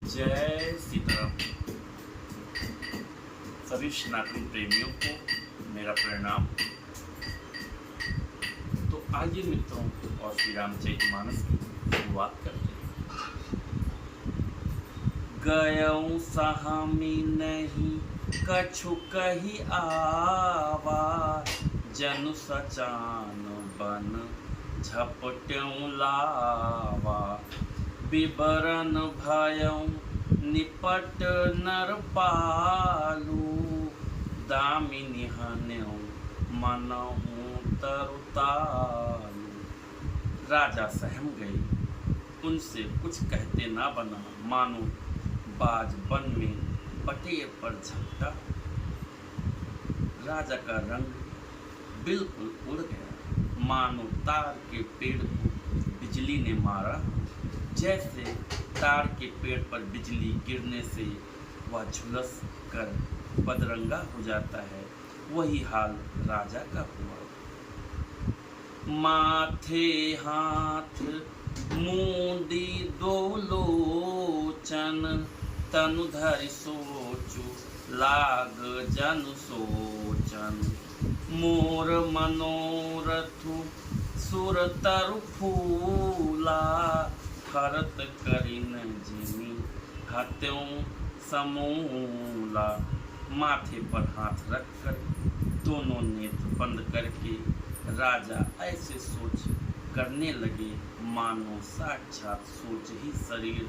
जय सीताराम। सभी सनातन प्रेमियों को मेरा प्रणाम। तो आइए मित्रों और श्री रामचरितमानस की शुरुआत करते हैं। गयऊँ सहामी नहीं कछु कही आवा, जनु सचान बन झपट्यों लावा। बिबरन भयऊँ निपट नर पालू, दामिनी हन्यों मनहूँ तरुतालू। राजा सहम गए, उनसे कुछ कहते ना बना, मानो बाज वन में पटेर पर झपटा। राजा का रंग बिल्कुल उड़ गया, मानो तार के पेड़ को बिजली ने मारा। जैसे तार के पेड़ पर बिजली गिरने से वह झुलस कर बदरंगा हो जाता है, वही हाल राजा का हुआ। माथे हाथ मूंदी दो लोचन, तनु धरि सोचु लाग जनु सोचन। मोर मनोरथु सुर तरु फूला, खरत करिन जिमी हत्यों समूला। माथे पर हाथ रखकर दोनों नेत्र बंद करके राजा ऐसे सोच करने लगे, मानो साक्षात सोच ही शरीर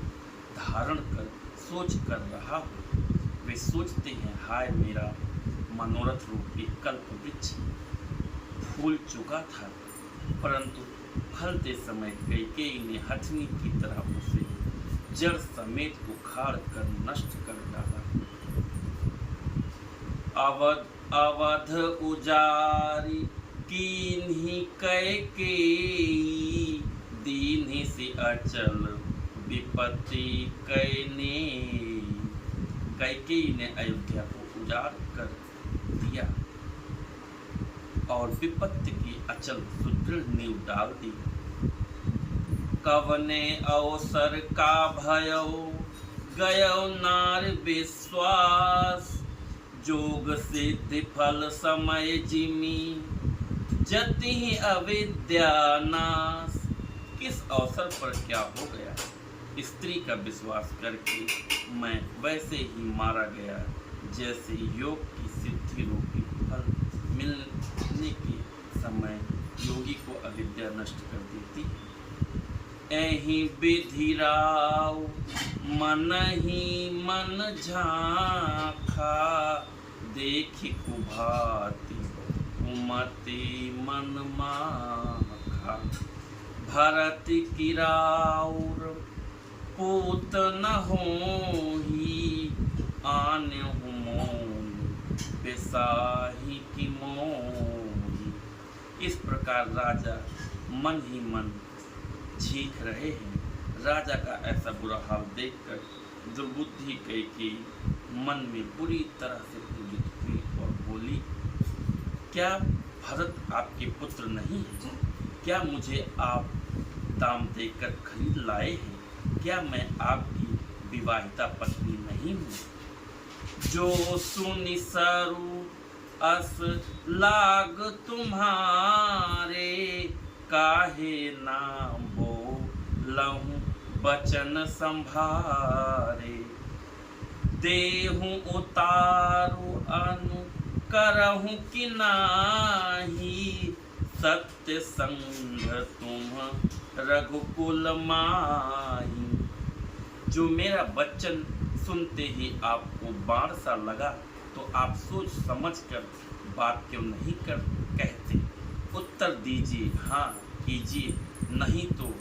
धारण कर सोच कर रहा हो। वे सोचते हैं, हाय मेरा मनोरथ रूपी कल्प वृक्ष फूल चुका था, परंतु फलते समय कैकेयी ने हथनी की तरह उसे जड़ समेत उखाड़ कर नष्ट कर डाला। अवध अवध उजारी कीन्ही कैकेयी, दीन्ही से अचल विपत्ति कैने। कैकेयी ने अयोध्या को उजाड़ कर दिया और विपत्ति की अचल सुदृढ़ नींव डाल दी। कवने अवसर का भयो गयो नार विश्वास, जोग सिद्धि फल समय जिमी जति अविद्या नाश। किस अवसर पर क्या हो गया, स्त्री का विश्वास करके मैं वैसे ही मारा गया जैसे योग की सिद्धि रूपी फल मिलने के समय योगी को अविद्या नष्ट कर देती। एहि विधि राव मन ही मन झांखा, देखि कुभाति कुमति मन माखा। भरत की राउर पूत न होही, आन्यहु मोन बेसाही की मोही। इस प्रकार राजा मन ही मन चीख रहे हैं। राजा का ऐसा बुरा हाल देखकर दुर्बुद्धि कैकेयी मन में बुरी तरह से क्रोधित हुई और बोली, क्या भरत आपके पुत्र नहीं है? क्या मुझे आप दाम देकर खरीद लाए हैं? क्या मैं आपकी विवाहिता पत्नी नहीं हूँ? जो सुनि सरू अस लाग तुम्हारे, काहे नाम बोलहूँ बचन संभारे। देहूँ उतारू अनु करहूँ कि नाही, सत्य संग तुम रघुकुल माही। जो मेरा वचन सुनते ही आपको बाण सा लगा, तो आप सोच समझ कर बात क्यों नहीं कहते? उत्तर दीजिए, हाँ कीजिए, नहीं तो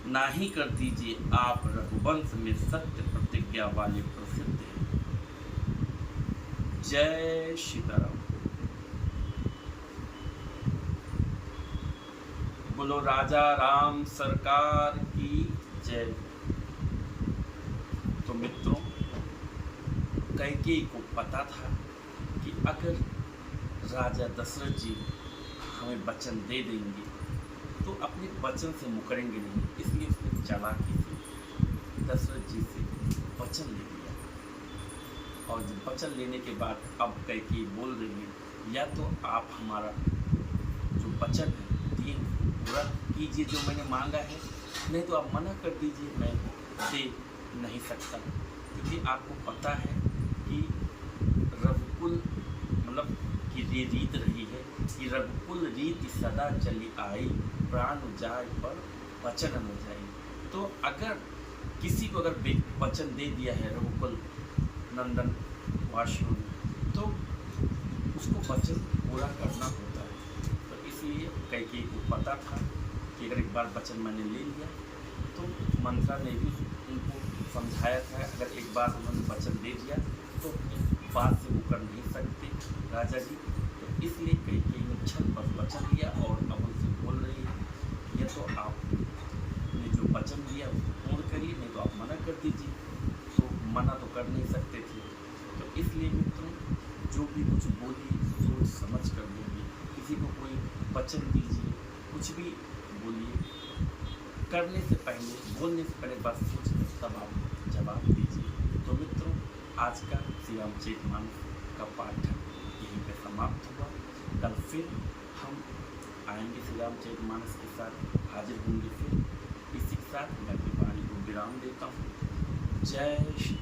नाही कर दीजिए। आप रघुवंश में सत्य प्रतिज्ञा वाले प्रसिद्ध हैं। जय सीताराम। बोलो राजा राम सरकार की जय। तो मित्रों, कैकेयी को पता था कि अगर राजा दशरथ जी हमें वचन दे देंगे तो अपने वचन से मुकरेंगे नहीं, इसलिए उसने चालाकी से दशरथ जी से वचन ले लिया, और जब वचन लेने के बाद अब कैकेयी बोल रही है, या तो आप हमारा जो वचन है दिए पूरा कीजिए जो मैंने मांगा है, नहीं तो आप मना कर दीजिए, मैं दे नहीं सकता। क्योंकि आपको पता है कि रघुकुल मतलब कि ये रीत रही है कि रघुकुल रीति सदा चली आई, प्राण जाए पर वचन न जाए। तो अगर किसी को अगर वचन दे दिया है रघुकुल नंदन वासियों ने, तो उसको वचन पूरा करना होता है। तो इसलिए कैकेयी को पता था कि अगर एक बार वचन मैंने ले लिया, तो मंत्रा ने भी उनको समझाया था, अगर एक बार उन्होंने वचन दे दिया तो बात से वो कर नहीं सकते राजा जी। तो इसलिए कैकेयी ने छल पर वचन लिया और अब उनसे बोल रही है, या तो आपने जो वचन दिया उसको पूर्ण करिए, नहीं तो आप मना कर दीजिए। तो मना तो कर नहीं सकते थे। तो इसलिए मित्रों, जो भी कुछ बोलिए सोच समझ कर बोलिए, किसी को कोई वचन दीजिए, कुछ भी बोलिए, करने से पहले बोलने से पहले बस सोच कर तब आप जवाब दीजिए। तो मित्रों, आज का श्री रामचरितमानस का पाठन यहीं पे समाप्त हुआ। कल फिर हम आएंगे श्री रामचरितमानस के साथ, हाजिर होंगे फिर। इसी के साथ मैं अपनी वाणी को विराम देता हूँ। जय श्री